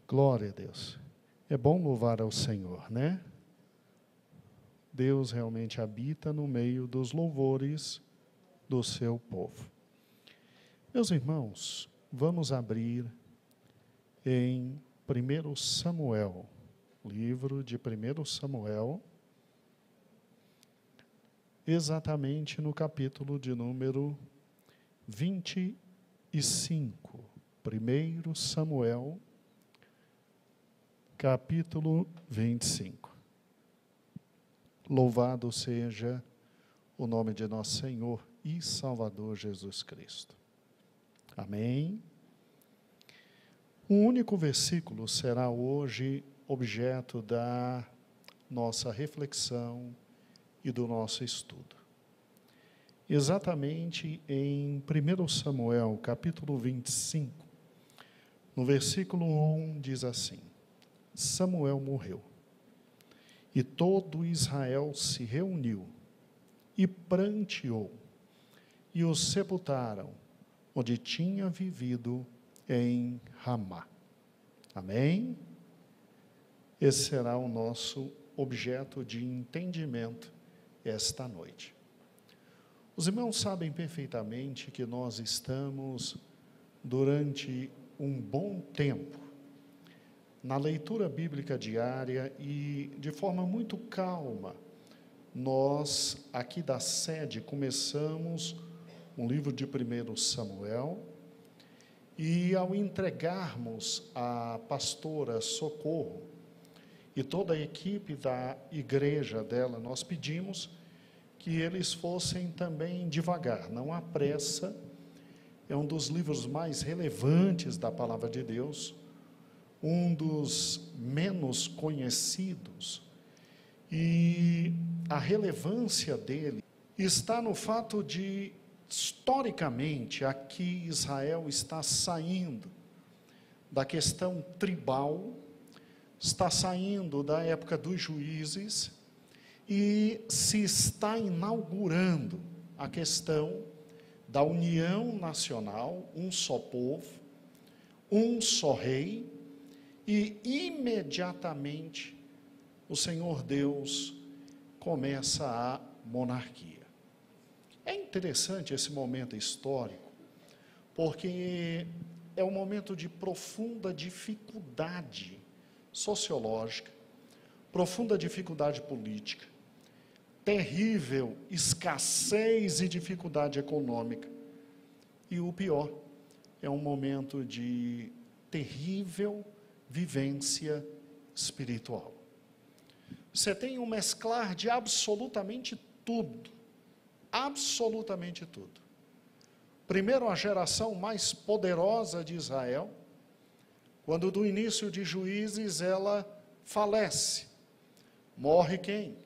Glória a Deus. É bom louvar ao Senhor, né? Deus realmente habita no meio dos louvores do seu povo. Meus irmãos, vamos abrir em 1 Samuel, livro de 1 Samuel, exatamente no capítulo de número 25. 1 Samuel, capítulo 25. Louvado seja o nome de nosso Senhor e Salvador Jesus Cristo. Amém. Um único versículo será hoje objeto da nossa reflexão e do nosso estudo. Exatamente em 1 Samuel, capítulo 25, no versículo 1, diz assim: Samuel morreu, e todo Israel se reuniu e pranteou, e o sepultaram onde tinha vivido em Ramá. Amém? Esse será o nosso objeto de entendimento esta noite. Os irmãos sabem perfeitamente que nós estamos, durante um bom tempo, na leitura bíblica diária e de forma muito calma, nós, aqui da sede, começamos um livro de 1 Samuel, e ao entregarmos à pastora Socorro e toda a equipe da igreja dela, nós pedimos que eles fossem também devagar, não há pressa. É um dos livros mais relevantes da palavra de Deus, um dos menos conhecidos, e a relevância dele está no fato de, historicamente, aqui Israel está saindo da questão tribal, está saindo da época dos juízes e se está inaugurando a questão da união nacional, um só povo, um só rei, e imediatamente o Senhor Deus começa a monarquia. É interessante esse momento histórico, porque é um momento de profunda dificuldade sociológica, profunda dificuldade política, terrível escassez e dificuldade econômica. E o pior, é um momento de terrível vivência espiritual. Você tem um mesclar de absolutamente tudo. Absolutamente tudo. Primeiro, a geração mais poderosa de Israel, quando do início de Juízes ela falece. Morre quem?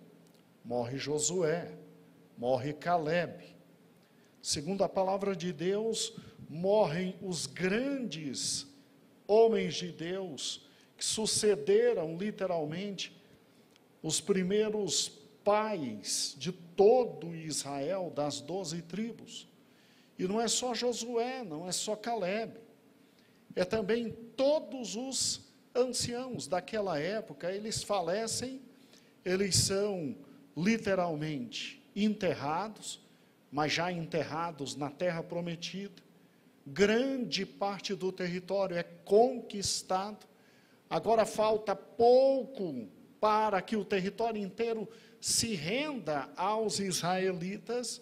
Morre Josué, morre Caleb. Segundo a palavra de Deus, morrem os grandes homens de Deus que sucederam literalmente os primeiros pais de todo Israel, das 12 tribos. E não é só Josué, não é só Caleb, é também todos os anciãos daquela época. Eles falecem, eles são literalmente enterrados, mas já enterrados na terra prometida. Grande parte do território é conquistado. Agora falta pouco para que o território inteiro se renda aos israelitas,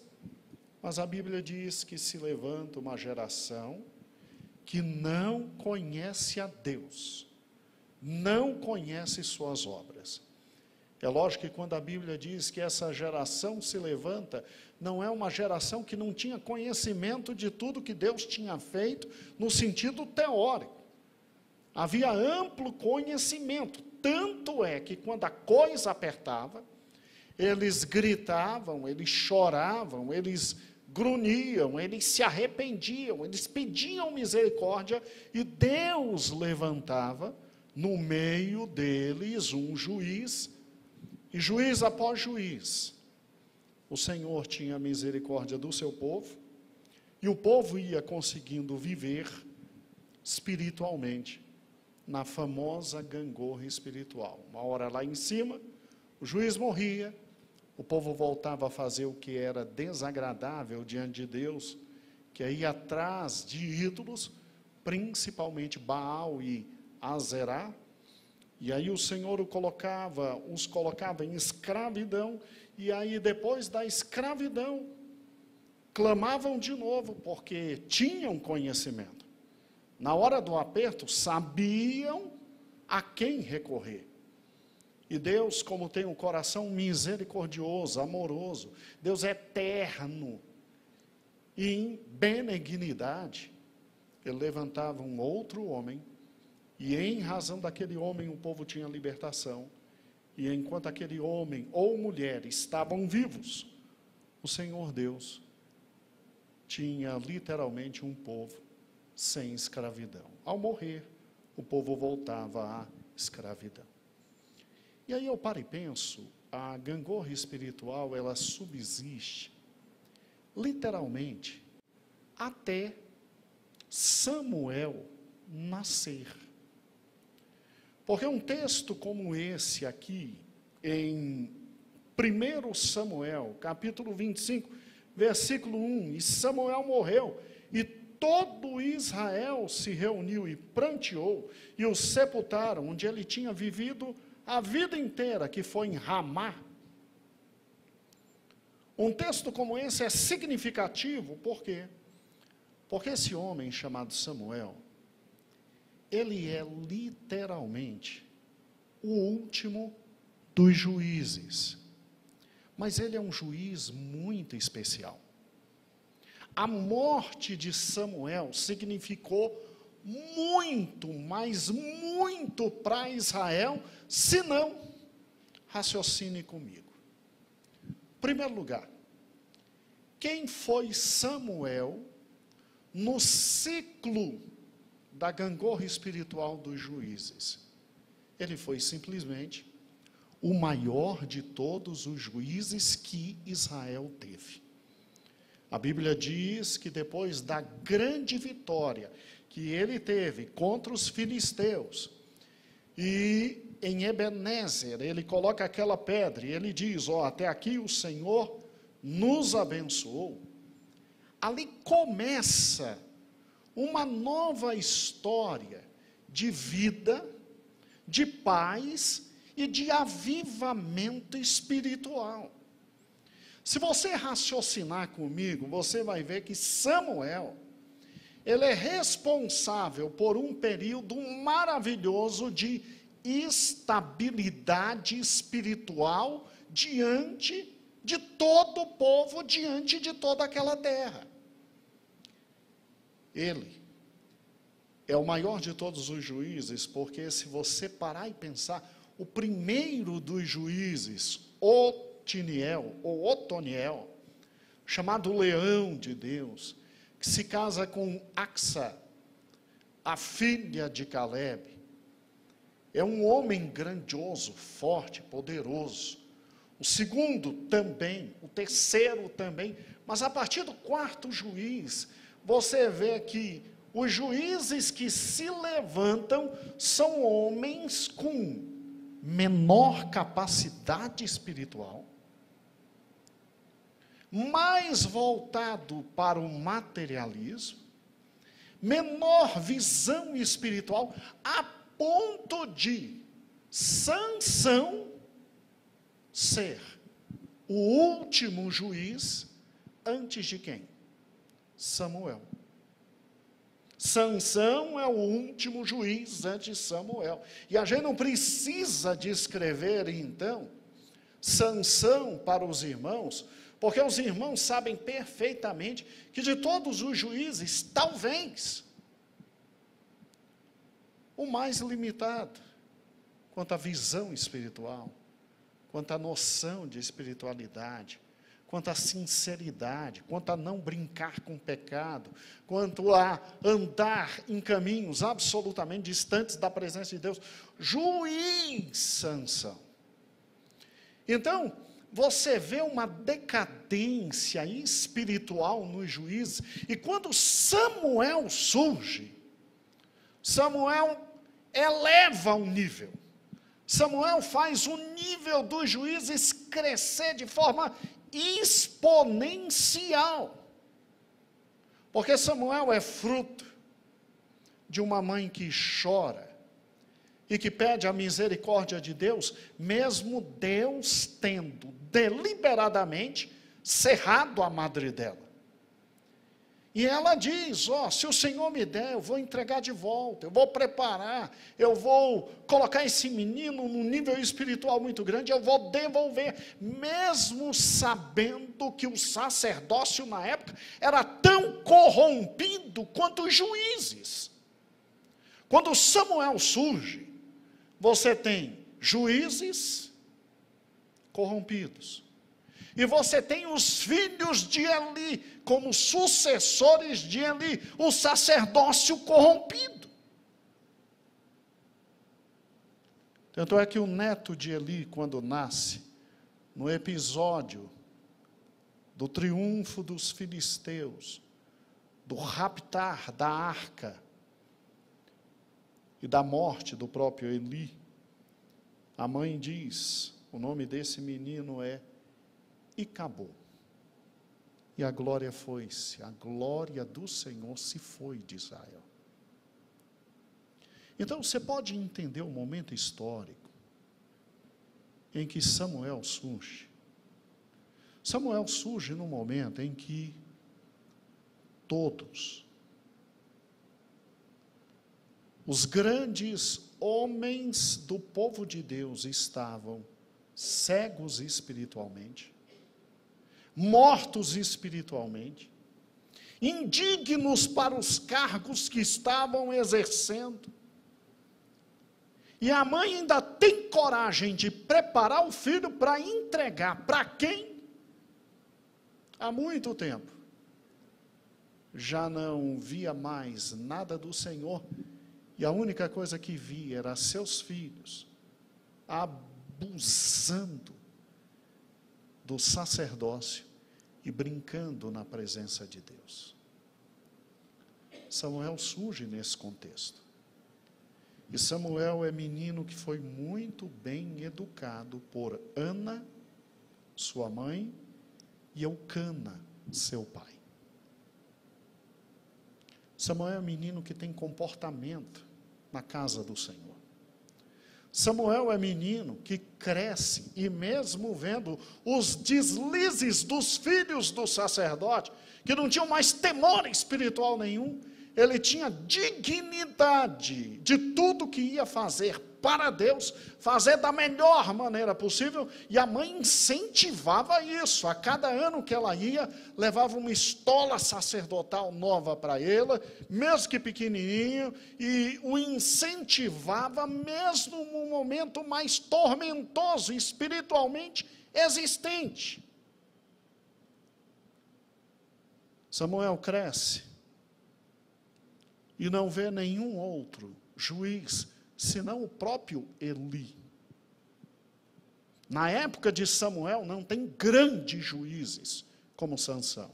mas a Bíblia diz que se levanta uma geração que não conhece a Deus, não conhece suas obras. É lógico que quando a Bíblia diz que essa geração se levanta, não é uma geração que não tinha conhecimento de tudo que Deus tinha feito no sentido teórico. Havia amplo conhecimento, tanto é que quando a coisa apertava, eles gritavam, eles choravam, eles grunhiam, eles se arrependiam, eles pediam misericórdia, e Deus levantava no meio deles um juiz, e juiz após juiz, o Senhor tinha misericórdia do seu povo, e o povo ia conseguindo viver espiritualmente na famosa gangorra espiritual. Uma hora lá em cima, o juiz morria, o povo voltava a fazer o que era desagradável diante de Deus, que é ir atrás de ídolos, principalmente Baal e Azerá, e aí o Senhor os colocava em escravidão, e aí depois da escravidão, clamavam de novo, porque tinham conhecimento. Na hora do aperto, sabiam a quem recorrer. E Deus, como tem um coração misericordioso, amoroso, Deus é eterno, e em benignidade, Ele levantava um outro homem, e em razão daquele homem o povo tinha libertação, e enquanto aquele homem ou mulher estavam vivos, o Senhor Deus tinha literalmente um povo sem escravidão. Ao morrer, o povo voltava à escravidão. E aí eu paro e penso, a gangorra espiritual, ela subsiste, literalmente, até Samuel nascer. Porque um texto como esse aqui, em 1 Samuel, capítulo 25, versículo 1, e Samuel morreu, e todo Israel se reuniu e pranteou, e o sepultaram, onde ele tinha vivido a vida inteira, que foi em Ramá. Um texto como esse é significativo, por quê? Porque esse homem chamado Samuel, ele é literalmente o último dos juízes. Mas ele é um juiz muito especial. A morte de Samuel significou muito, mas muito para Israel, se não, raciocine comigo. Em primeiro lugar, quem foi Samuel no ciclo da gangorra espiritual dos juízes? Ele foi simplesmente o maior de todos os juízes que Israel teve. A Bíblia diz que depois da grande vitória que ele teve contra os filisteus, e em Ebenezer, ele coloca aquela pedra, e ele diz, até aqui o Senhor nos abençoou. Ali começa uma nova história de vida, de paz e de avivamento espiritual. Se você raciocinar comigo, você vai ver que Samuel, ele é responsável por um período maravilhoso de estabilidade espiritual diante de todo o povo, diante de toda aquela terra. Ele é o maior de todos os juízes, porque se você parar e pensar, o primeiro dos juízes, Otiniel, ou Otoniel, chamado Leão de Deus, que se casa com Axa, a filha de Caleb, é um homem grandioso, forte, poderoso. O segundo também, o terceiro também, mas a partir do quarto juiz, você vê que os juízes que se levantam são homens com menor capacidade espiritual, mais voltado para o materialismo, menor visão espiritual, a ponto de Sansão ser o último juiz antes de quem? Samuel. Sansão é o último juiz antes de Samuel. E a gente não precisa descrever, então, Sansão para os irmãos, porque os irmãos sabem perfeitamente que de todos os juízes, talvez, o mais limitado, quanto à visão espiritual, quanto à noção de espiritualidade, quanto à sinceridade, quanto a não brincar com o pecado, quanto a andar em caminhos absolutamente distantes da presença de Deus. Juiz Sansão. Então, você vê uma decadência espiritual nos juízes, e quando Samuel surge, Samuel eleva o nível. Samuel faz o nível dos juízes crescer de forma exponencial. Porque Samuel é fruto de uma mãe que chora e que pede a misericórdia de Deus, mesmo Deus tendo deliberadamente cerrado a madre dela. E ela diz, se o Senhor me der, eu vou entregar de volta, eu vou preparar, eu vou colocar esse menino num nível espiritual muito grande, eu vou devolver, mesmo sabendo que o sacerdócio na época era tão corrompido quanto os juízes. Quando Samuel surge, você tem juízes corrompidos. E você tem os filhos de Eli, como sucessores de Eli, o sacerdócio corrompido. Tanto é que o neto de Eli, quando nasce, no episódio do triunfo dos filisteus, do raptar da arca e da morte do próprio Eli, a mãe diz, o nome desse menino é Icabod. E a glória foi-se, a glória do Senhor se foi de Israel. Então você pode entender o momento histórico em que Samuel surge. Samuel surge no momento em que todos os grandes homens do povo de Deus estavam cegos espiritualmente, mortos espiritualmente, indignos para os cargos que estavam exercendo. E a mãe ainda tem coragem de preparar o filho para entregar para quem? Há muito tempo já não via mais nada do Senhor, e a única coisa que via era seus filhos abusando do sacerdócio e brincando na presença de Deus. Samuel surge nesse contexto. E Samuel é menino que foi muito bem educado por Ana, sua mãe, e Eucana, seu pai. Samuel é menino que tem comportamento na casa do Senhor. Samuel é menino que cresce, e mesmo vendo os deslizes dos filhos do sacerdote, que não tinham mais temor espiritual nenhum, ele tinha dignidade de tudo que ia fazer para Deus, fazer da melhor maneira possível, e a mãe incentivava isso. A cada ano que ela ia, levava uma estola sacerdotal nova para ela, mesmo que pequenininho, e o incentivava mesmo no momento mais tormentoso espiritualmente existente. Samuel cresce e não vê nenhum outro juiz senão o próprio Eli. Na época de Samuel não tem grandes juízes como Sansão.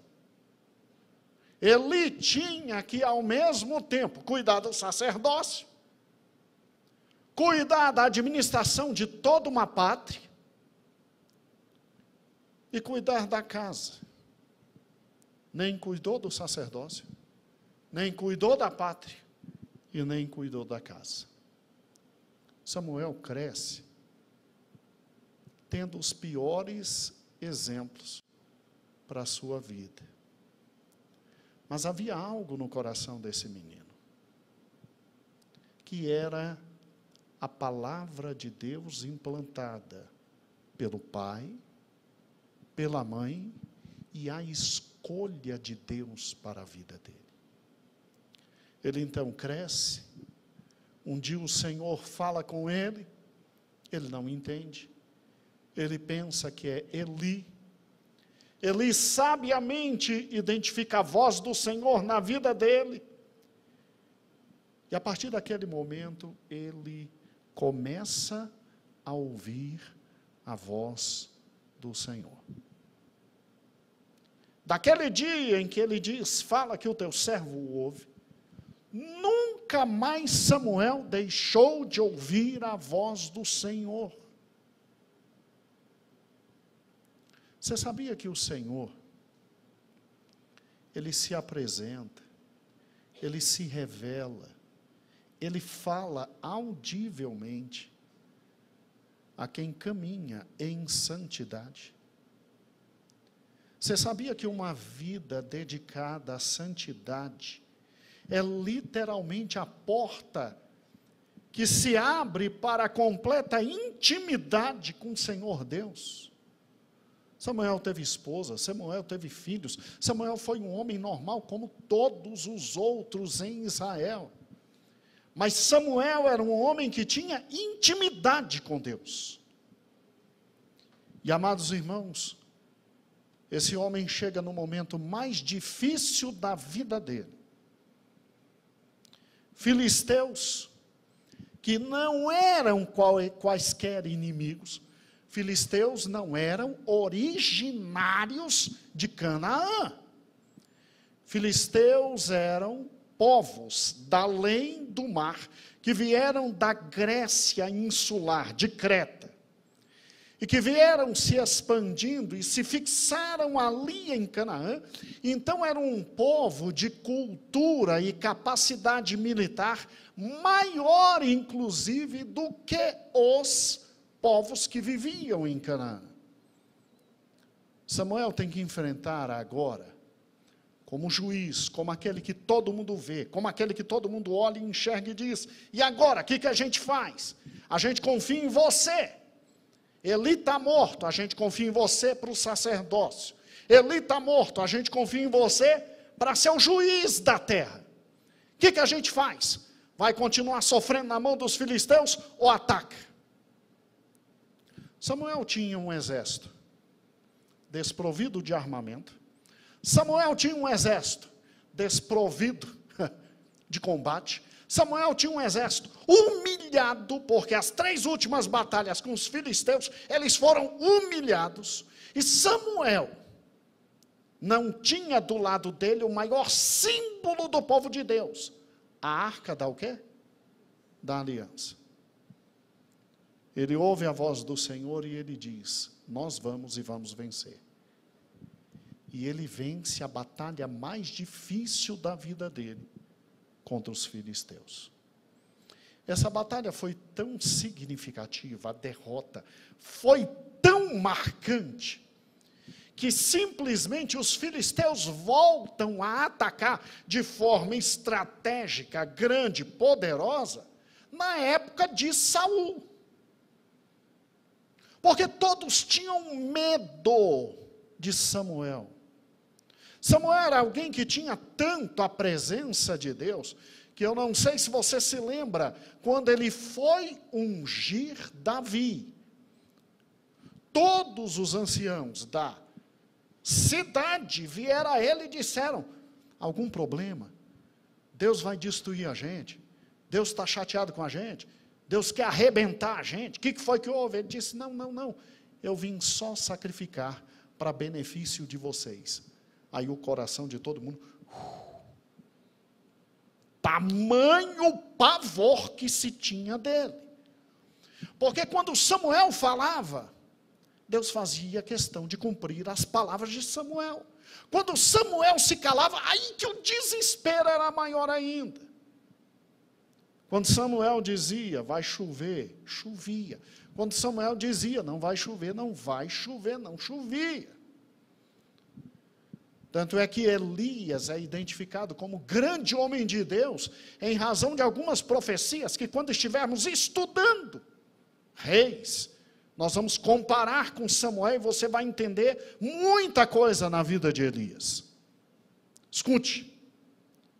Eli tinha que ao mesmo tempo cuidar do sacerdócio, cuidar da administração de toda uma pátria e cuidar da casa. Nem cuidou do sacerdócio, nem cuidou da pátria e nem cuidou da casa. Samuel cresce tendo os piores exemplos para a sua vida. Mas havia algo no coração desse menino, que era a palavra de Deus implantada pelo pai, pela mãe, e a escolha de Deus para a vida dele. Ele então cresce, um dia o Senhor fala com ele não entende, ele pensa que é Eli. Eli sabiamente identifica a voz do Senhor na vida dele, e a partir daquele momento, ele começa a ouvir a voz do Senhor. Daquele dia em que ele diz, fala que o teu servo ouve, nunca mais Samuel deixou de ouvir a voz do Senhor. Você sabia que o Senhor, Ele se apresenta, Ele se revela, Ele fala audivelmente a quem caminha em santidade? Você sabia que uma vida dedicada à santidade é literalmente a porta que se abre para a completa intimidade com o Senhor Deus? Samuel teve esposa, Samuel teve filhos, Samuel foi um homem normal como todos os outros em Israel. Mas Samuel era um homem que tinha intimidade com Deus. E, amados irmãos, esse homem chega no momento mais difícil da vida dele. Filisteus, que não eram quaisquer inimigos, filisteus não eram originários de Canaã. Filisteus eram povos da além do mar, que vieram da Grécia insular, de Creta, e que vieram se expandindo e se fixaram ali em Canaã. Então era um povo de cultura e capacidade militar maior, inclusive, do que os povos que viviam em Canaã. Samuel tem que enfrentar agora, como juiz, como aquele que todo mundo vê, como aquele que todo mundo olha e enxerga e diz: e agora, o que a gente faz? A gente confia em você. Eli está morto, a gente confia em você para o sacerdócio. Eli está morto, a gente confia em você para ser o juiz da terra. O que a gente faz? Vai continuar sofrendo na mão dos filisteus ou ataca? Samuel tinha um exército desprovido de armamento. Samuel tinha um exército desprovido de combate. Samuel tinha um exército humilhado, porque as 3 últimas batalhas com os filisteus, eles foram humilhados. E Samuel não tinha do lado dele o maior símbolo do povo de Deus. A arca da o quê? Da aliança. Ele ouve a voz do Senhor e ele diz: nós vamos e vamos vencer. E ele vence a batalha mais difícil da vida dele contra os filisteus. Essa batalha foi tão significativa, a derrota foi tão marcante, que simplesmente os filisteus voltam a atacar de forma estratégica, grande, poderosa, na época de Saul. Porque todos tinham medo de Samuel. Samuel era alguém que tinha tanto a presença de Deus, que eu não sei se você se lembra, quando ele foi ungir Davi, todos os anciãos da cidade vieram a ele e disseram: algum problema? Deus vai destruir a gente? Deus está chateado com a gente? Deus quer arrebentar a gente? O que foi que houve? Ele disse: não, eu vim só sacrificar para benefício de vocês. Aí o coração de todo mundo, tamanho pavor que se tinha dele. Porque quando Samuel falava, Deus fazia questão de cumprir as palavras de Samuel. Quando Samuel se calava, aí que o desespero era maior ainda. Quando Samuel dizia: vai chover, chovia. Quando Samuel dizia: não vai chover, não vai chover, não chovia. Tanto é que Elias é identificado como grande homem de Deus, em razão de algumas profecias que, quando estivermos estudando Reis, nós vamos comparar com Samuel e você vai entender muita coisa na vida de Elias. Escute,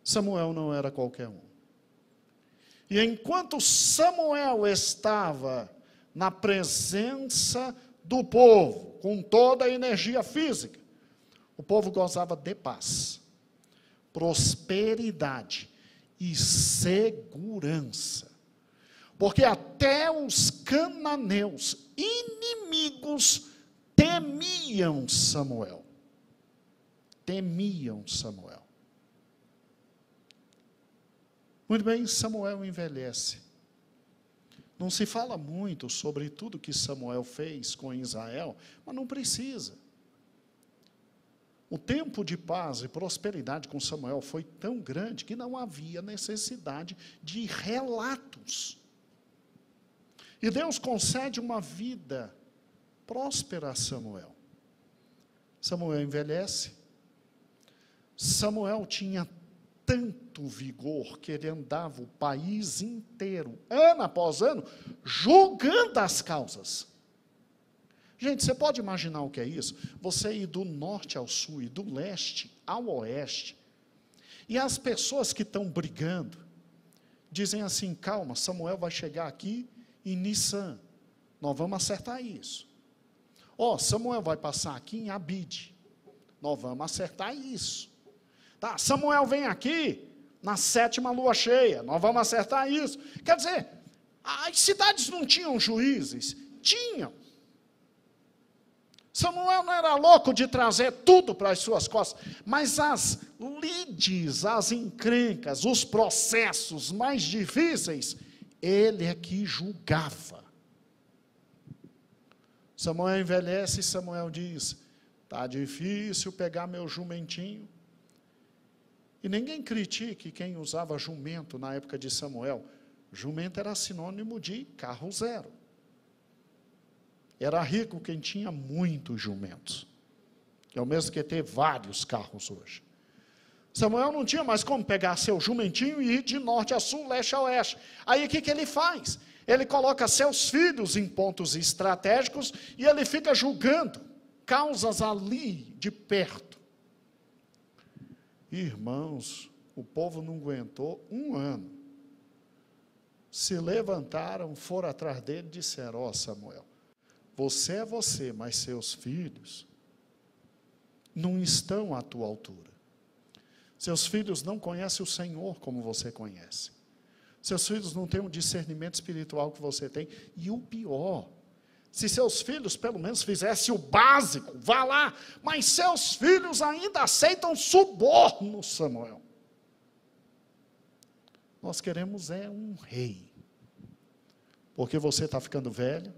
Samuel não era qualquer um. E enquanto Samuel estava na presença do povo, com toda a energia física, o povo gozava de paz, prosperidade e segurança. Porque até os cananeus, inimigos, temiam Samuel. Temiam Samuel. Muito bem, Samuel envelhece. Não se fala muito sobre tudo que Samuel fez com Israel, mas não precisa. O tempo de paz e prosperidade com Samuel foi tão grande que não havia necessidade de relatos. E Deus concede uma vida próspera a Samuel. Samuel envelhece. Samuel tinha tanto vigor que ele andava o país inteiro, ano após ano, julgando as causas. Gente, você pode imaginar o que é isso? Você ir do norte ao sul e do leste ao oeste, e as pessoas que estão brigando, dizem assim, calma, Samuel vai chegar aqui em Nissan, nós vamos acertar isso. Samuel vai passar aqui em Abide, nós vamos acertar isso. Tá, Samuel vem aqui na 7ª lua cheia, nós vamos acertar isso. Quer dizer, as cidades não tinham juízes? Tinham. Samuel não era louco de trazer tudo para as suas costas, mas as lides, as encrencas, os processos mais difíceis, ele é que julgava. Samuel envelhece e Samuel diz, está difícil pegar meu jumentinho. E ninguém critique quem usava jumento na época de Samuel. Jumento era sinônimo de carro zero. Era rico quem tinha muitos jumentos. É o mesmo que ter vários carros hoje. Samuel não tinha mais como pegar seu jumentinho e ir de norte a sul, leste a oeste. Aí o que ele faz? Ele coloca seus filhos em pontos estratégicos e ele fica julgando causas ali de perto. Irmãos, o povo não aguentou um ano. Se levantaram, foram atrás dele e disseram, Samuel, você é você, mas seus filhos não estão à tua altura. Seus filhos não conhecem o Senhor como você conhece. Seus filhos não têm o discernimento espiritual que você tem. E o pior, se seus filhos pelo menos fizessem o básico, vá lá, mas seus filhos ainda aceitam suborno, Samuel. Nós queremos um rei, porque você está ficando velho,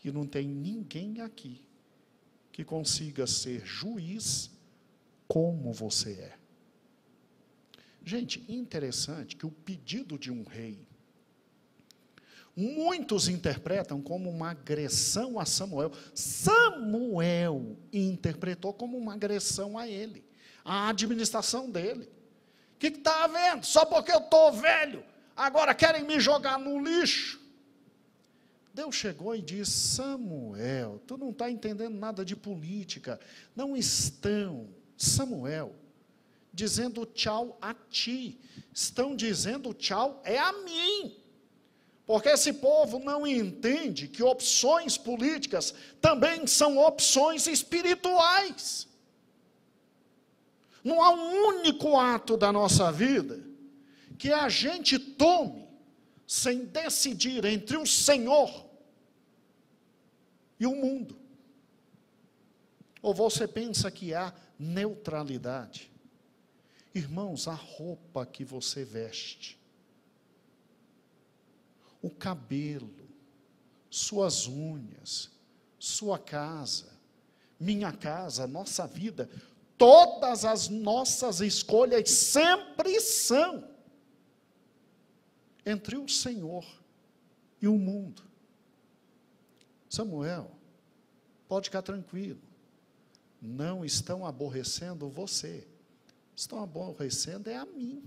e não tem ninguém aqui que consiga ser juiz como você é. Gente, interessante que o pedido de um rei, muitos interpretam como uma agressão a Samuel. Samuel interpretou como uma agressão a ele, a administração dele. O que está havendo? Só porque eu estou velho, agora querem me jogar no lixo? Deus chegou e disse, Samuel, tu não está entendendo nada de política. Não estão, Samuel, dizendo tchau a ti. Estão dizendo tchau a mim. Porque esse povo não entende que opções políticas também são opções espirituais. Não há um único ato da nossa vida que a gente tome sem decidir entre o Senhor e o mundo. Ou você pensa que há neutralidade? Irmãos, a roupa que você veste, o cabelo, suas unhas, sua casa, minha casa, nossa vida, todas as nossas escolhas sempre são entre o Senhor e o mundo. Samuel, pode ficar tranquilo, não estão aborrecendo você, estão aborrecendo a mim,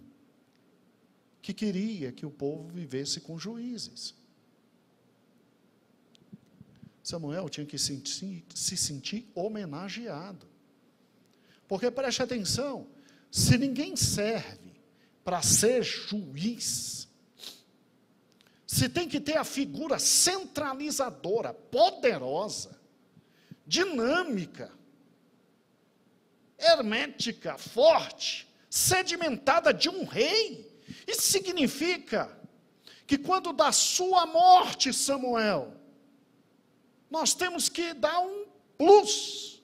que queria que o povo vivesse com juízes. Samuel tinha que se sentir homenageado, porque preste atenção, se ninguém serve para ser juiz, se tem que ter a figura centralizadora, poderosa, dinâmica, hermética, forte, sedimentada de um rei. Isso significa que quando da sua morte, Samuel, nós temos que dar um plus,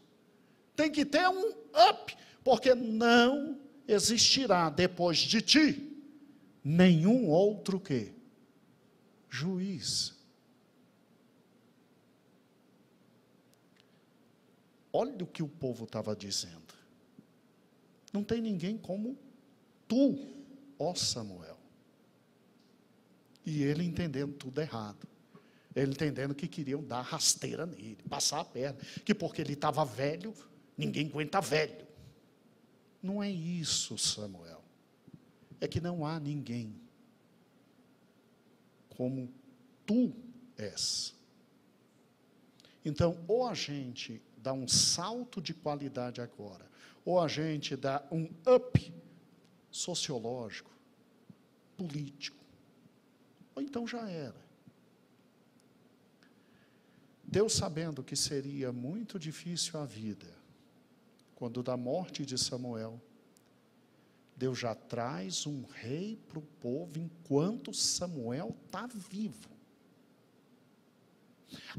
tem que ter um up, porque não existirá depois de ti nenhum outro que juiz. Olha o que o povo estava dizendo. Não tem ninguém como tu, ó Samuel. E ele entendendo tudo errado. Ele entendendo que queriam dar rasteira nele, passar a perna. Que porque ele estava velho, ninguém aguenta velho. Não é isso, Samuel. É que não há ninguém como tu és. Então, ou a gente dá um salto de qualidade agora, ou a gente dá um up sociológico, político, ou então já era. Deus, sabendo que seria muito difícil a vida, quando da morte de Samuel, Deus já traz um rei para o povo enquanto Samuel está vivo.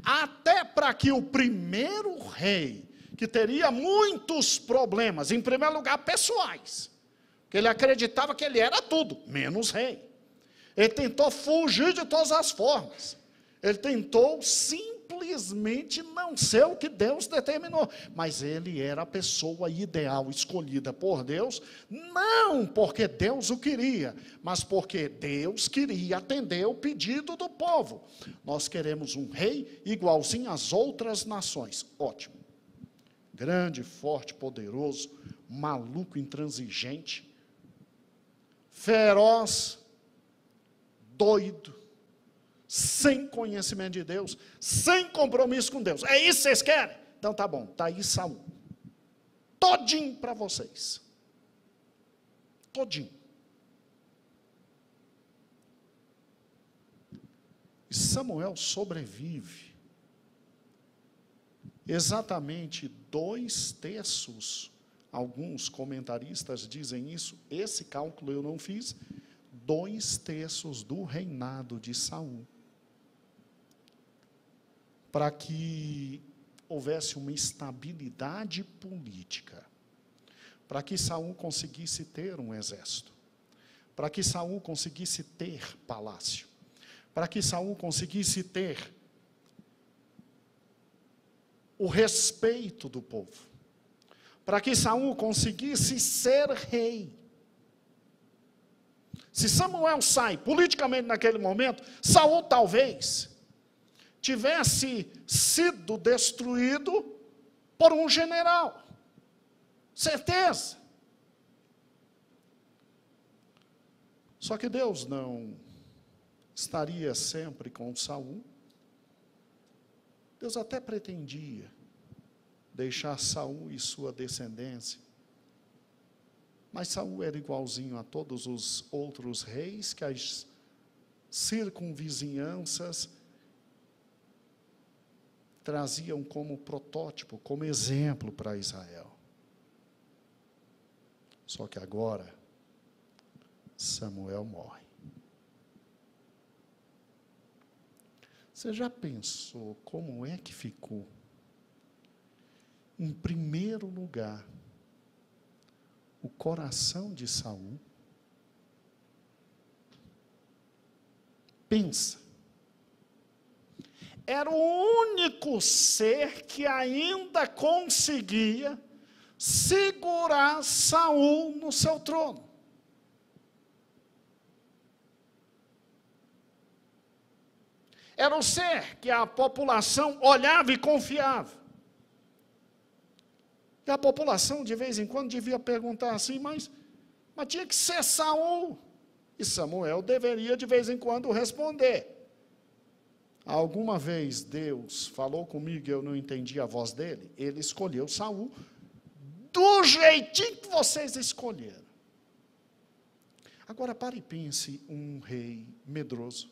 Até para que o primeiro rei, que teria muitos problemas, em primeiro lugar pessoais, porque ele acreditava que ele era tudo, menos rei. Ele tentou fugir de todas as formas. Ele tentou simplesmente não ser o que Deus determinou. Mas ele era a pessoa ideal, escolhida por Deus, não porque Deus o queria, mas porque Deus queria atender o pedido do povo. Nós queremos um rei igualzinho às outras nações. Ótimo. Grande, forte, poderoso, maluco, intransigente, feroz, doido, sem conhecimento de Deus, sem compromisso com Deus. É isso que vocês querem? Então tá bom, está aí Saul. Todinho para vocês. Todinho. E Samuel sobrevive. Exatamente 2/3, alguns comentaristas dizem isso, esse cálculo eu não fiz, 2/3 do reinado de Saul. Para que houvesse uma estabilidade política, para que Saul conseguisse ter um exército, para que Saul conseguisse ter palácio, para que Saul conseguisse ter o respeito do povo, para que Saul conseguisse ser rei. Se Samuel sai politicamente naquele momento, Saul talvez tivesse sido destruído por um general. Certeza. Só que Deus não estaria sempre com Saul. Deus até pretendia deixar Saul e sua descendência. Mas Saul era igualzinho a todos os outros reis que as circunvizinhanças traziam como protótipo, como exemplo para Israel. Só que agora, Samuel morre. Você já pensou como é que ficou? Em primeiro lugar, o coração de Saul? Pensa. Era o único ser que ainda conseguia segurar Saul no seu trono. Era o ser que a população olhava e confiava. E a população, de vez em quando, devia perguntar assim, mas tinha que ser Saul. E Samuel deveria, de vez em quando, responder. Alguma vez Deus falou comigo e eu não entendi a voz dele, ele escolheu Saul do jeitinho que vocês escolheram. Agora pare e pense, um rei medroso,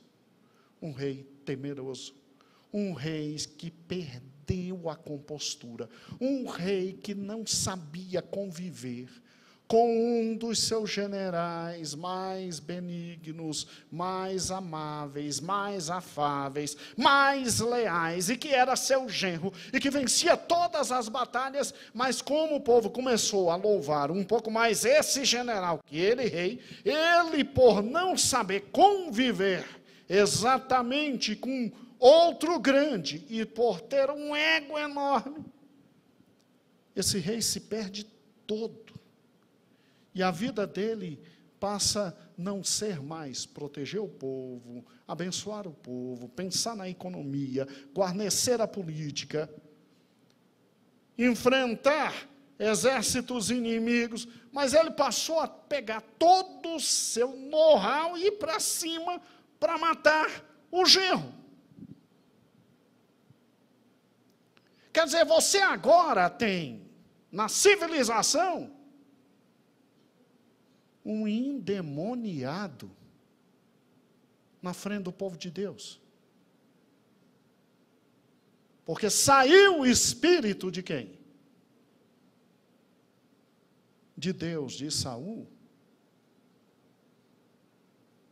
um rei temeroso, um rei que perdeu a compostura, um rei que não sabia conviver com um dos seus generais mais benignos, mais amáveis, mais afáveis, mais leais, e que era seu genro, e que vencia todas as batalhas, mas como o povo começou a louvar um pouco mais esse general que ele rei, ele, por não saber conviver exatamente com outro grande, e por ter um ego enorme, esse rei se perde todo. E a vida dele passa a não ser mais proteger o povo, abençoar o povo, pensar na economia, guarnecer a política, enfrentar exércitos inimigos, mas ele passou a pegar todo o seu know-how e ir para cima para matar o genro. Quer dizer, você agora tem, na civilização, um endemoniado na frente do povo de Deus. Porque saiu o espírito de quem? De Deus, de Saul.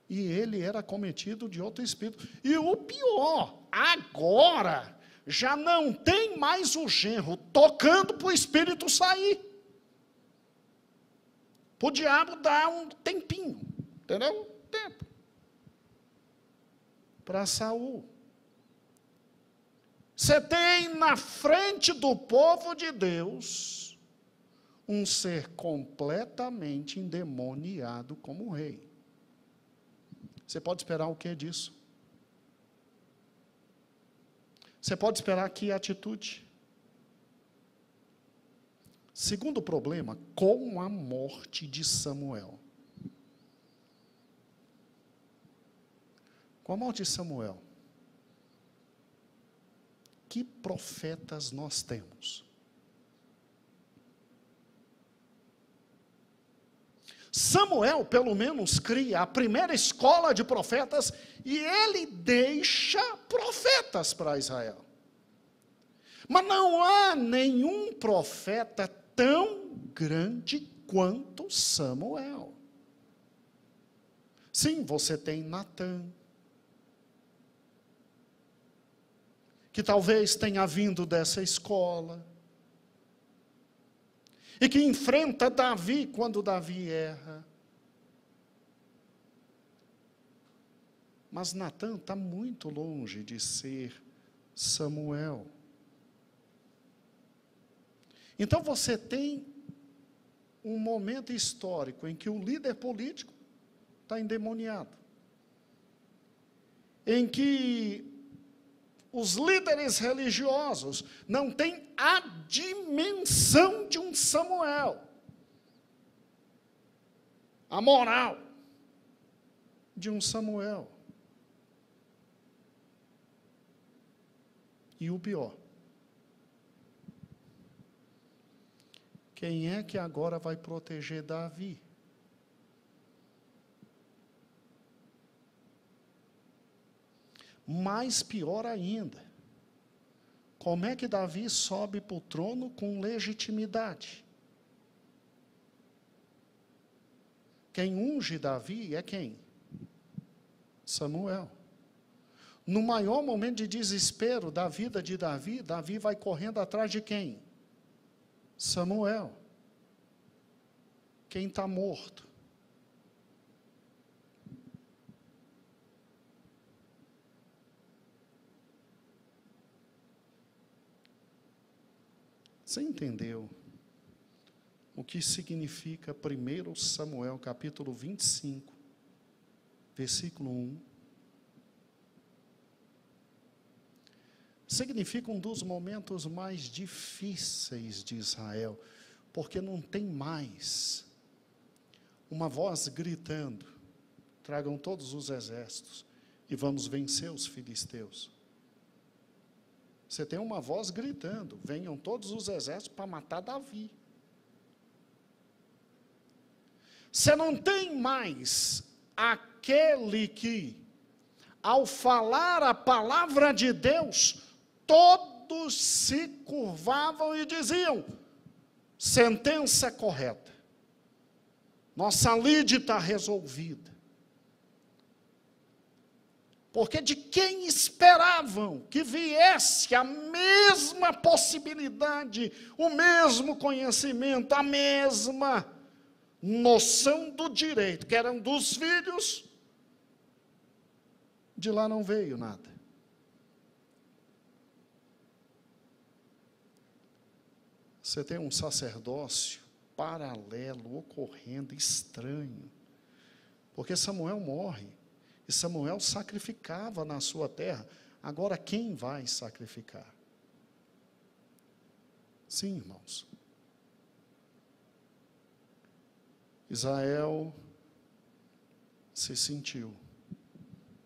E ele era cometido de outro espírito. E o pior, agora já não tem mais o genro tocando para o espírito sair. Para o diabo dar um tempinho, entendeu? Tempo. Para Saul. Você tem na frente do povo de Deus um ser completamente endemoniado como rei. Você pode esperar o que disso? Você pode esperar que atitude? Segundo problema, com a morte de Samuel. Com a morte de Samuel, que profetas nós temos? Samuel, pelo menos, cria a primeira escola de profetas e ele deixa profetas para Israel. Mas não há nenhum profeta tão grande quanto Samuel. Sim, você tem Natã, que talvez tenha vindo dessa escola, e que enfrenta Davi quando Davi erra. Mas Natã está muito longe de ser Samuel. Então você tem um momento histórico em que o líder político está endemoniado, em que os líderes religiosos não têm a dimensão de um Samuel, a moral de um Samuel. E o pior, quem é que agora vai proteger Davi? Mais pior ainda, como é que Davi sobe para o trono com legitimidade? Quem unge Davi é quem? Samuel. No maior momento de desespero da vida de Davi, Davi vai correndo atrás de quem? Samuel. Quem está morto? Você entendeu o que significa 1 Samuel, capítulo 25, versículo 1? Significa um dos momentos mais difíceis de Israel, porque não tem mais uma voz gritando: tragam todos os exércitos e vamos vencer os filisteus. Você tem uma voz gritando: venham todos os exércitos para matar Davi. Você não tem mais aquele que, ao falar a palavra de Deus, todos se curvavam e diziam: sentença correta, nossa lide está resolvida. Porque de quem esperavam que viesse a mesma possibilidade, o mesmo conhecimento, a mesma noção do direito, que eram dos filhos, de lá não veio nada. Você tem um sacerdócio paralelo, ocorrendo, estranho. Porque Samuel morre. E Samuel sacrificava na sua terra. Agora quem vai sacrificar? Sim, irmãos. Israel se sentiu,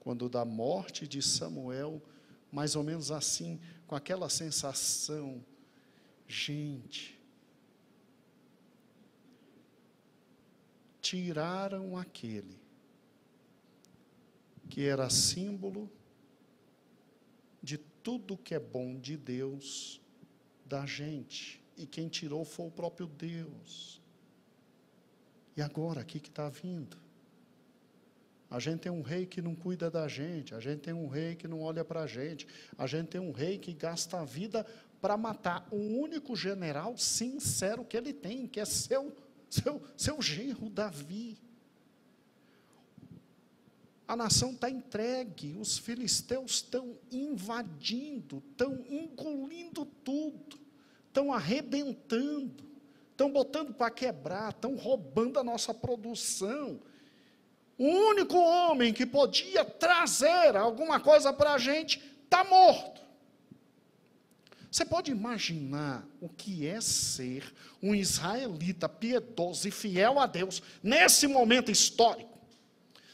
quando da morte de Samuel, mais ou menos assim, com aquela sensação, gente, tiraram aquele que era símbolo de tudo que é bom de Deus, da gente, e quem tirou foi o próprio Deus. E agora, o que está vindo? A gente tem um rei que não cuida da gente, a gente tem um rei que não olha para a gente tem um rei que gasta a vida para matar um único general sincero que ele tem, que é seu genro Davi. A nação está entregue, os filisteus estão invadindo, estão engolindo tudo, estão arrebentando, estão botando para quebrar, estão roubando a nossa produção. O único homem que podia trazer alguma coisa para a gente está morto. Você pode imaginar o que é ser um israelita piedoso e fiel a Deus nesse momento histórico?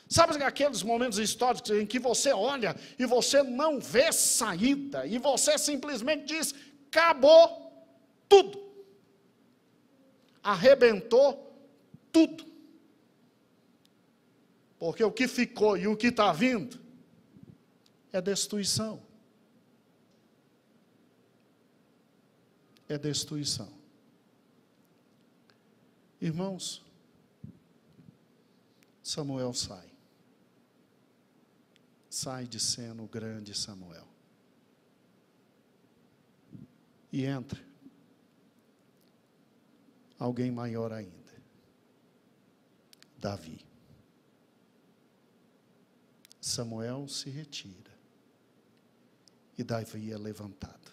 Sabe aqueles momentos históricos em que você olha e você não vê saída, e você simplesmente diz, acabou tudo. Arrebentou tudo. Porque o que ficou e o que está vindo é destruição. É destruição. Irmãos, Samuel sai de cena o grande Samuel. E entra alguém maior ainda, Davi. Samuel se retira e Davi é levantado.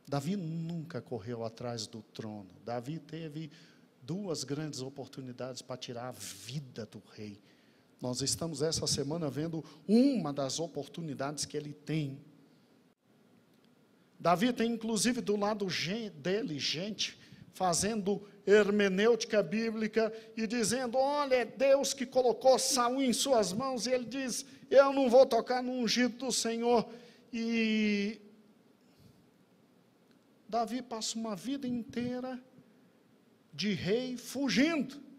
Davi nunca correu atrás do trono. Davi teve 2 grandes oportunidades para tirar a vida do rei. Nós estamos essa semana vendo uma das oportunidades que ele tem. Davi tem inclusive do lado dele gente fazendo hermenêutica bíblica e dizendo, olha, é Deus que colocou Saul em suas mãos, e ele diz, eu não vou tocar no ungido do Senhor. E Davi passa uma vida inteira de rei fugindo.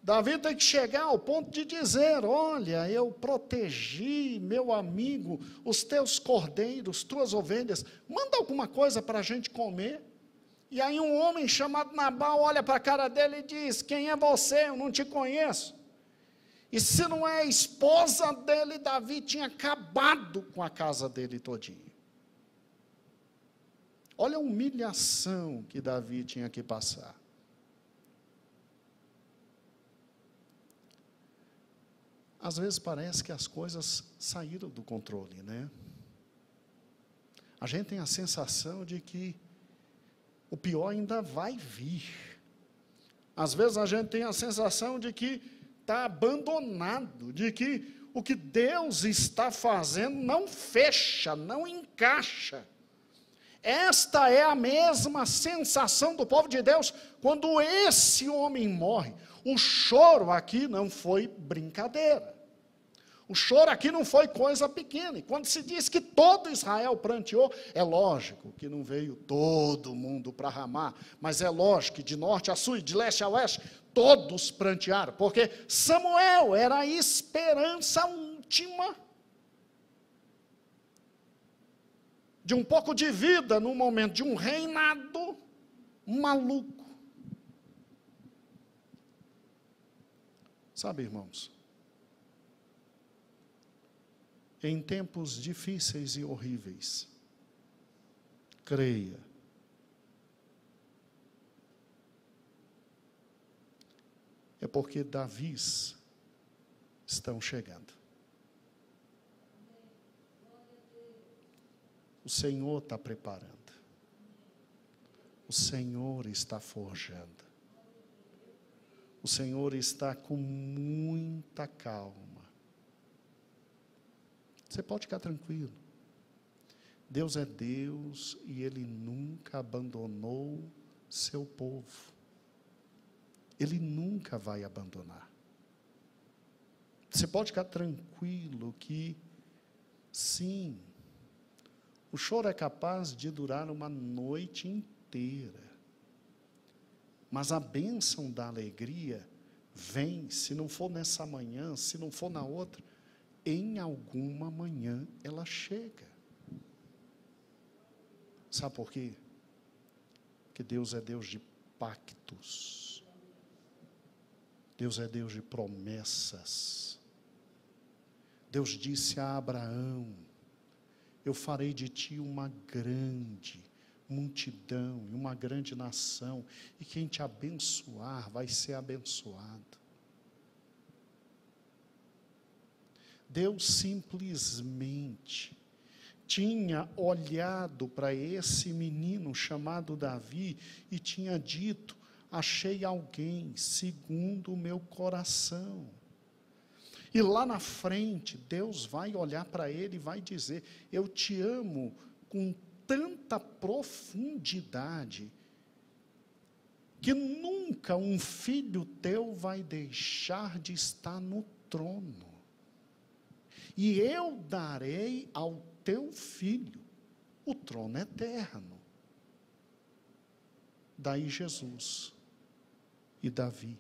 Davi tem que chegar ao ponto de dizer, olha, eu protegi, meu amigo, os teus cordeiros, tuas ovelhas, manda alguma coisa para a gente comer. E aí um homem chamado Nabal olha para a cara dele e diz, quem é você? Eu não te conheço. E se não é a esposa dele, Davi tinha acabado com a casa dele todinha. Olha a humilhação que Davi tinha que passar. Às vezes parece que as coisas saíram do controle, né? A gente tem a sensação de que o pior ainda vai vir. Às vezes a gente tem a sensação de que está abandonado, de que o que Deus está fazendo não fecha, não encaixa. Esta é a mesma sensação do povo de Deus quando esse homem morre. O choro aqui não foi brincadeira. O choro aqui não foi coisa pequena. E quando se diz que todo Israel pranteou, é lógico que não veio todo mundo para Ramá, mas é lógico que de norte a sul e de leste a oeste, todos prantearam, porque Samuel era a esperança última de um pouco de vida no momento de um reinado maluco. Sabe, irmãos, em tempos difíceis e horríveis, creia, é porque Davis estão chegando. O Senhor está preparando. O Senhor está forjando. O Senhor está com muita calma. Você pode ficar tranquilo. Deus é Deus e Ele nunca abandonou seu povo. Ele nunca vai abandonar. Você pode ficar tranquilo que, sim, o choro é capaz de durar uma noite inteira. Mas a bênção da alegria vem, se não for nessa manhã, se não for na outra, em alguma manhã ela chega. Sabe por quê? Porque Deus é Deus de pactos. Deus é Deus de promessas. Deus disse a Abraão: eu farei de ti uma grande multidão e uma grande nação, e quem te abençoar vai ser abençoado. Deus simplesmente tinha olhado para esse menino chamado Davi e tinha dito: achei alguém segundo o meu coração. E lá na frente, Deus vai olhar para ele e vai dizer: eu te amo com tanta profundidade, que nunca um filho teu vai deixar de estar no trono. E eu darei ao teu filho o trono eterno. Daí Jesus e Davi.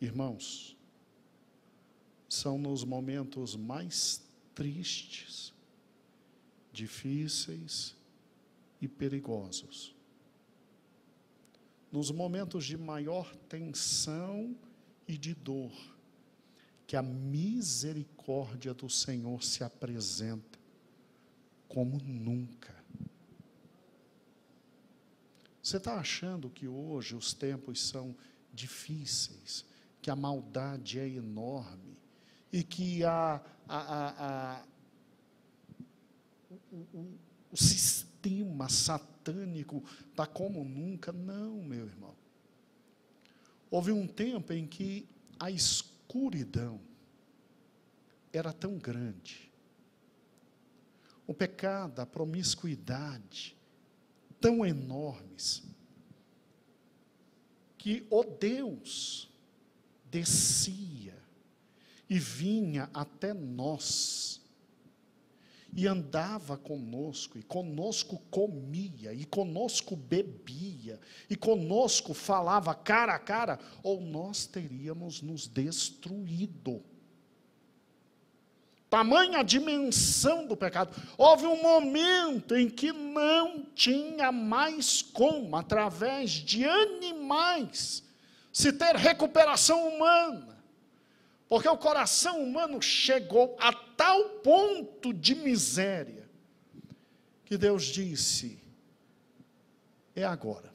Irmãos, são nos momentos mais tristes, difíceis e perigosos, nos momentos de maior tensão e de dor, que a misericórdia do Senhor se apresenta como nunca. Você está achando que hoje os tempos são difíceis, que a maldade é enorme, e que o sistema satânico está como nunca? Não, meu irmão. Houve um tempo em que a escuridão era tão grande, o pecado, a promiscuidade, tão enormes, que o Deus descia e vinha até nós, e andava conosco, e conosco comia, e conosco bebia, e conosco falava cara a cara, ou nós teríamos nos destruído. Tamanha a dimensão do pecado. Houve um momento em que não tinha mais como, através de animais, se ter recuperação humana. Porque o coração humano chegou a tal ponto de miséria, que Deus disse: é agora.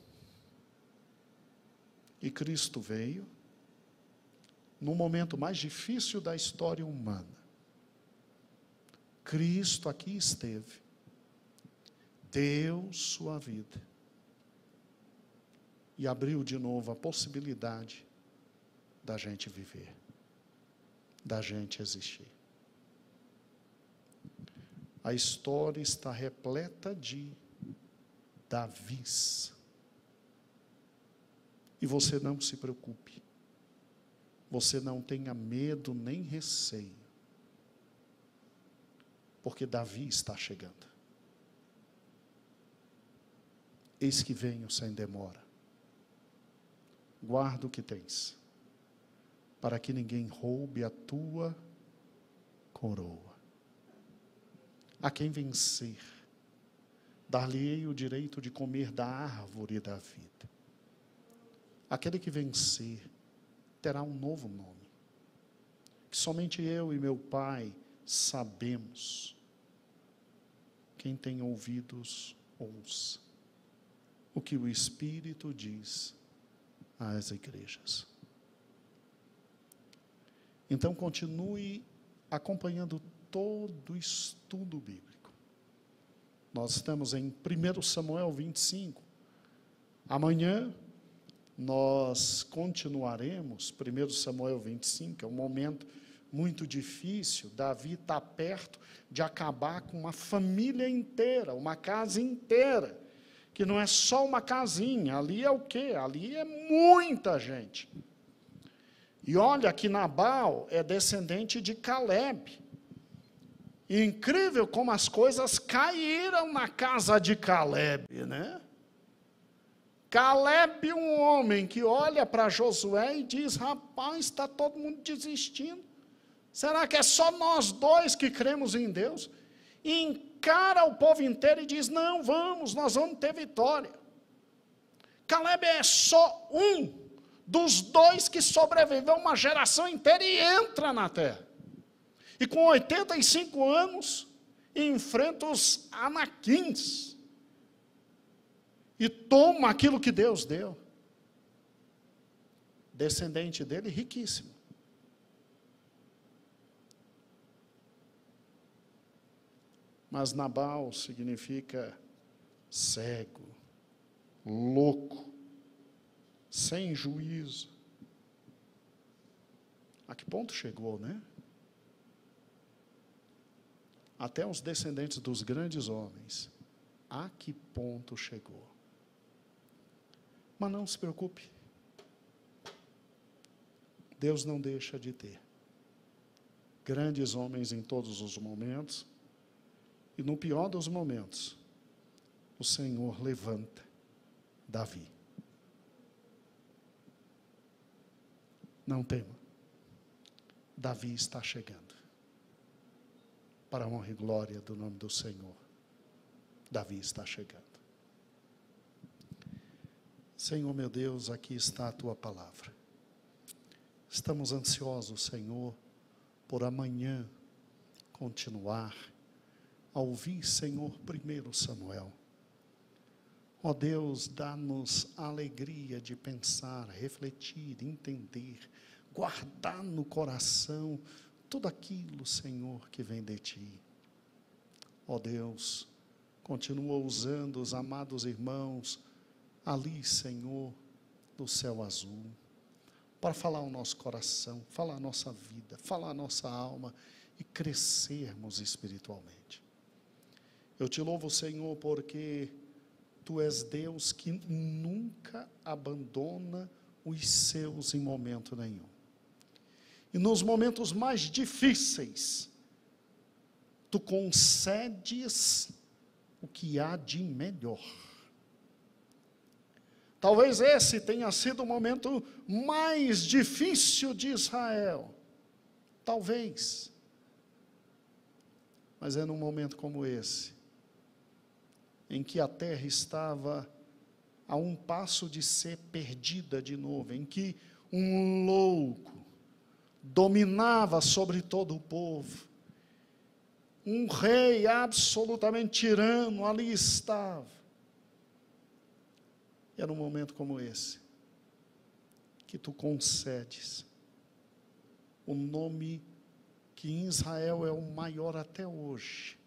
E Cristo veio, no momento mais difícil da história humana. Cristo aqui esteve, deu sua vida, e abriu de novo a possibilidade da gente viver, da gente existir. A história está repleta de Davis. E você não se preocupe, você não tenha medo nem receio, porque Davi está chegando. Eis que venho sem demora. Guarda o que tens, para que ninguém roube a tua coroa. A quem vencer, dar-lhe-ei o direito de comer da árvore da vida. Aquele que vencer terá um novo nome, que somente eu e meu Pai sabemos. Quem tem ouvidos, ouça o que o Espírito diz às igrejas. Então, continue acompanhando todo o estudo bíblico. Nós estamos em 1 Samuel 25. Amanhã, nós continuaremos 1 Samuel 25, é um momento muito difícil. Davi está perto de acabar com uma família inteira, uma casa inteira, que não é só uma casinha, ali é o quê? Ali é muita gente. E olha que Nabal é descendente de Caleb. E incrível como as coisas caíram na casa de Caleb, né? Caleb, um homem que olha para Josué e diz: rapaz, está todo mundo desistindo. Será que é só nós dois que cremos em Deus? E encara o povo inteiro e diz: não, nós vamos ter vitória. Caleb é só um dos dois que sobreviveu uma geração inteira e entra na terra. E com 85 anos, enfrenta os anaquins. E toma aquilo que Deus deu. Descendente dele, riquíssimo. Mas Nabal significa cego, louco, sem juízo. A que ponto chegou, né? Até os descendentes dos grandes homens. A que ponto chegou? Mas não se preocupe. Deus não deixa de ter grandes homens em todos os momentos. E no pior dos momentos, o Senhor levanta Davi. Não tema. Davi está chegando. Para a honra e glória do nome do Senhor. Davi está chegando. Senhor meu Deus, aqui está a tua palavra. Estamos ansiosos, Senhor, por amanhã continuar a ouvir, Senhor, 1 Samuel. Ó Deus, dá-nos a alegria de pensar, refletir, entender, guardar no coração tudo aquilo, Senhor, que vem de Ti. Ó Deus, continua usando os amados irmãos ali, Senhor, do céu azul, para falar o nosso coração, falar a nossa vida, falar a nossa alma e crescermos espiritualmente. Eu te louvo, Senhor, porque Tu és Deus que nunca abandona os seus em momento nenhum. E nos momentos mais difíceis, Tu concedes o que há de melhor. Talvez esse tenha sido o momento mais difícil de Israel. Talvez. Mas é num momento como esse, em que a terra estava a um passo de ser perdida de novo, em que um louco dominava sobre todo o povo, um rei absolutamente tirano ali estava. E era um momento como esse, que Tu concedes o nome que em Israel é o maior até hoje,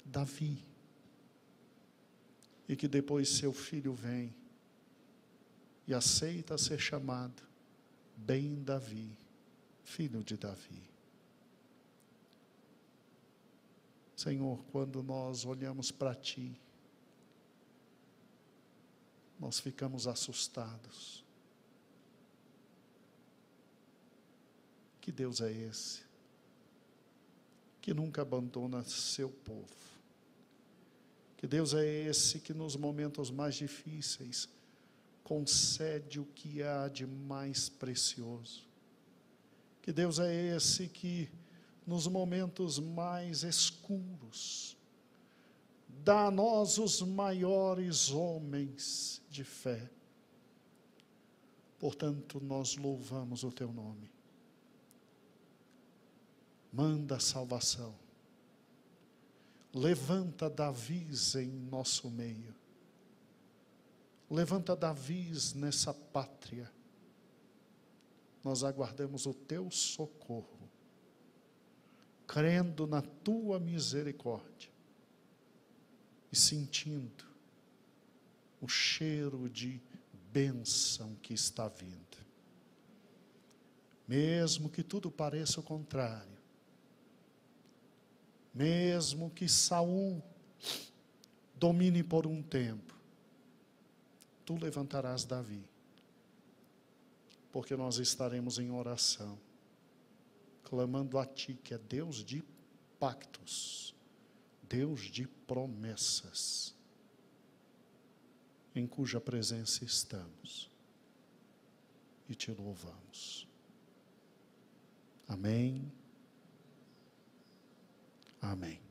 Davi. E que depois seu filho vem e aceita ser chamado bem Davi, filho de Davi. Senhor, quando nós olhamos para Ti, nós ficamos assustados. Que Deus é esse? Que nunca abandona seu povo. Que Deus é esse que nos momentos mais difíceis concede o que há de mais precioso. Que Deus é esse que nos momentos mais escuros dá a nós os maiores homens de fé. Portanto, nós louvamos o teu nome. Manda a salvação. Levanta Davis em nosso meio. Levanta Davis nessa pátria. Nós aguardamos o teu socorro, crendo na tua misericórdia e sentindo o cheiro de bênção que está vindo. Mesmo que tudo pareça o contrário, mesmo que Saul domine por um tempo, tu levantarás Davi, porque nós estaremos em oração, clamando a ti, que é Deus de pactos, Deus de promessas, em cuja presença estamos, e te louvamos. Amém. Amém.